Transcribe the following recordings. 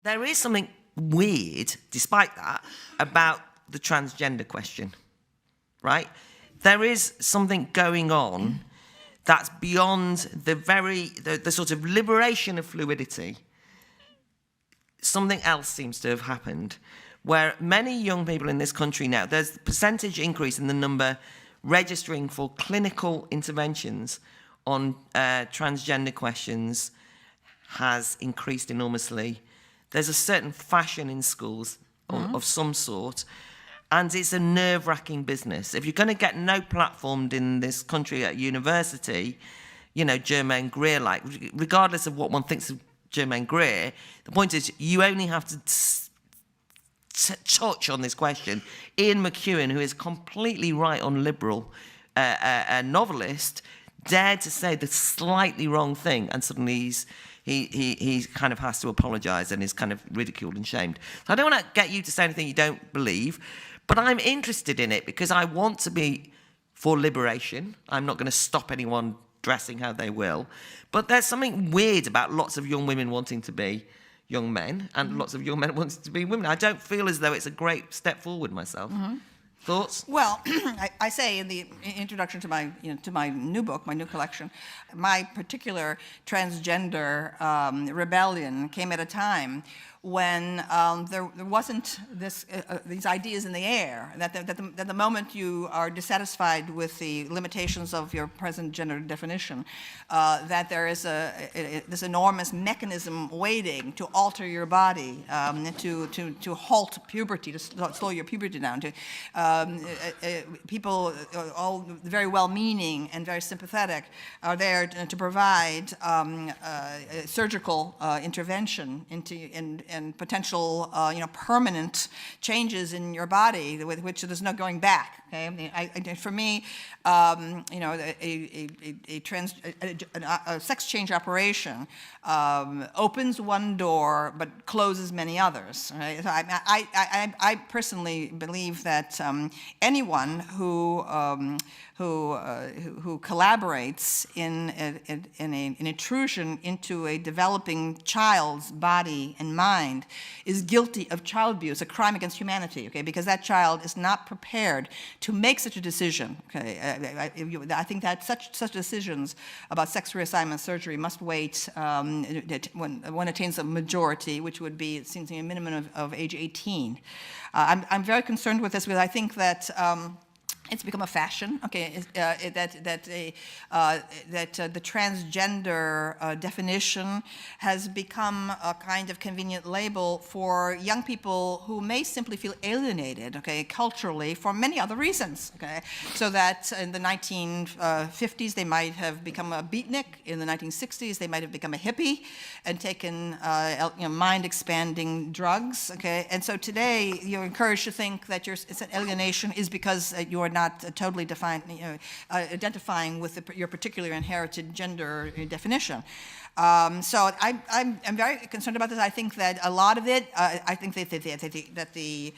there is something weird, despite that, about the transgender question, right? There is something going on that's beyond the sort of liberation of fluidity. Something else seems to have happened, where many young people in this country now, there's a percentage increase in the number registering for clinical interventions on transgender questions has increased enormously. There's a certain fashion in schools of some sort, and it's a nerve-wracking business. If you're going to get no platformed in this country at university, you know, Germaine Greer-like, regardless of what one thinks of Germaine Greer, the point is you only have to touch on this question. Ian McEwan, who is completely right on liberal, a novelist, dared to say the slightly wrong thing, and suddenly he kind of has to apologise and is kind of ridiculed and shamed. So I don't want to get you to say anything you don't believe, but I'm interested in it because I want to be for liberation. I'm not going to stop anyone dressing how they will. But there's something weird about lots of young women wanting to be young men and lots of young men wanting to be women. I don't feel as though it's a great step forward myself. Thoughts? Well, I say in the introduction to my new book, my new collection, my particular transgender rebellion came at a time when there wasn't these ideas in the air, that the moment you are dissatisfied with the limitations of your present gender definition, that there is this enormous mechanism waiting to alter your body, to halt puberty, to slow your puberty down. People, all very well-meaning and very sympathetic, are there to provide surgical intervention and potential, permanent changes in your body with which there's no going back. Okay? For me, a sex change operation opens one door but closes many others. Right? So I personally believe that anyone who collaborates in an intrusion into a developing child's body and mind is guilty of child abuse, a crime against humanity, okay? Because that child is not prepared to make such a decision, okay? I think that such decisions about sex reassignment surgery must wait when one attains a majority, which would be, it seems to me, a minimum of age 18. I'm very concerned with this because I think that it's become a fashion, okay, that the transgender definition has become a kind of convenient label for young people who may simply feel alienated, okay, culturally for many other reasons, okay. So that in the 1950s they might have become a beatnik, in the 1960s they might have become a hippie and taken mind-expanding drugs, okay. And so today you're encouraged to think that it's an alienation is because you are not totally defined, identifying with your particular inherited gender definition. So I'm very concerned about this. I think that a lot of it, I think that the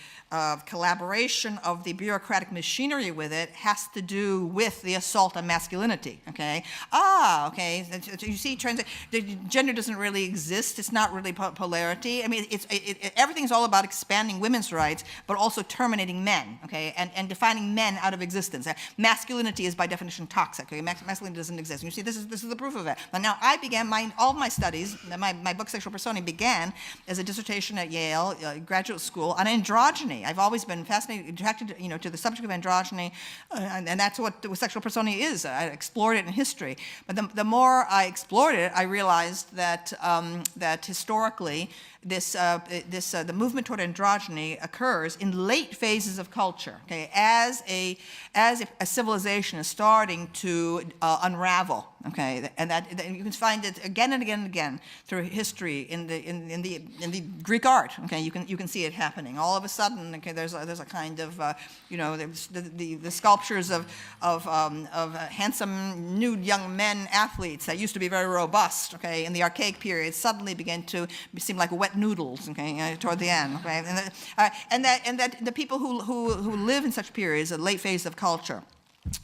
collaboration of the bureaucratic machinery with it has to do with the assault on masculinity, okay? Okay, so you see, gender doesn't really exist. It's not really polarity. I mean, everything's all about expanding women's rights, but also terminating men, okay? And defining men out of existence. Masculinity is by definition toxic, okay? Masculinity doesn't exist. And you see, this is the proof of it. Now I began all of my studies, my book Sexual Personae began as a dissertation at Yale graduate school on androgyny. I've always been fascinated, attracted to the subject of androgyny, and that's what sexual personae is. I explored it in history. But the more I explored it, I realized that that historically the movement toward androgyny occurs in late phases of culture, okay, as a civilization is starting to unravel, okay, and that you can find it again and again and again through history in the Greek art, okay, you can see it happening. All of a sudden, okay, there's a kind of there's the sculptures of handsome nude young men athletes that used to be very robust, okay, in the archaic period suddenly began to seem like wet noodles, okay, toward the end, okay, and that the people who live in such periods, a late phase of culture,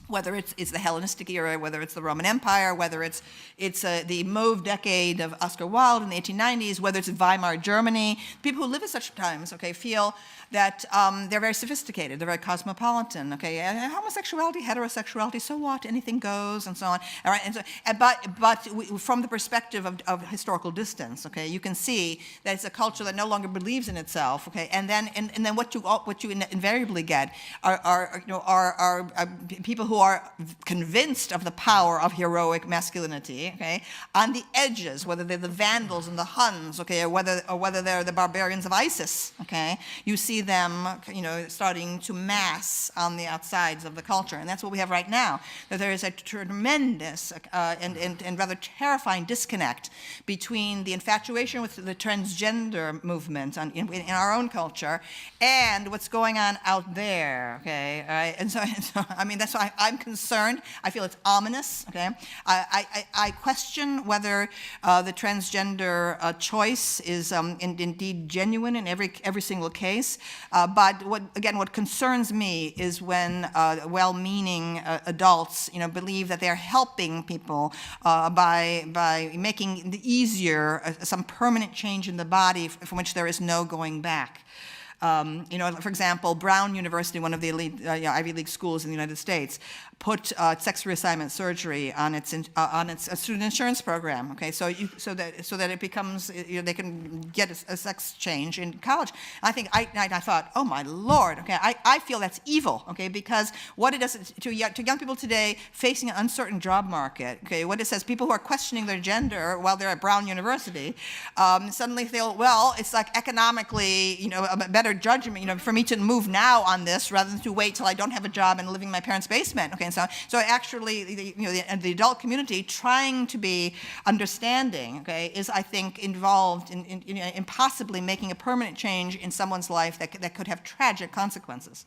whether it's the Hellenistic era, whether it's the Roman Empire, whether it's the mauve decade of Oscar Wilde in the 1890s, whether it's Weimar Germany. People who live at such times, okay, feel that they're very sophisticated, they're very cosmopolitan, okay, homosexuality, heterosexuality, so what, anything goes, and so on. All right, and so, but from the perspective of historical distance, okay, you can see that it's a culture that no longer believes in itself, okay, and then what you invariably get are people who are convinced of the power of heroic masculinity, okay, on the edges, whether they're the Vandals and the Huns, okay, or whether they're the barbarians of ISIS, okay, you see them, starting to mass on the outsides of the culture, and that's what we have right now. That there is a tremendous and rather terrifying disconnect between the infatuation with the transgender movement in our own culture and what's going on out there. Okay, all right, and so I mean that's why I'm concerned. I feel it's ominous. Okay, I question whether the transgender choice is indeed genuine in every single case. But what concerns me is when well-meaning adults, believe that they're helping people by making it easier some permanent change in the body from which there is no going back. For example, Brown University, one of the elite Ivy League schools in the United States, put sex reassignment surgery on its student insurance program. Okay, so that it becomes they can get a sex change in college. I thought, oh my Lord. Okay, I feel that's evil. Okay, because what it does to young people today facing an uncertain job market. Okay, what it says, people who are questioning their gender while they're at Brown University suddenly feel, well, it's like economically a better judgment for me to move now on this rather than to wait till I don't have a job and living in my parents' basement. Okay. So actually, the adult community trying to be understanding, okay, is, I think, involved in possibly making a permanent change in someone's life that could have tragic consequences.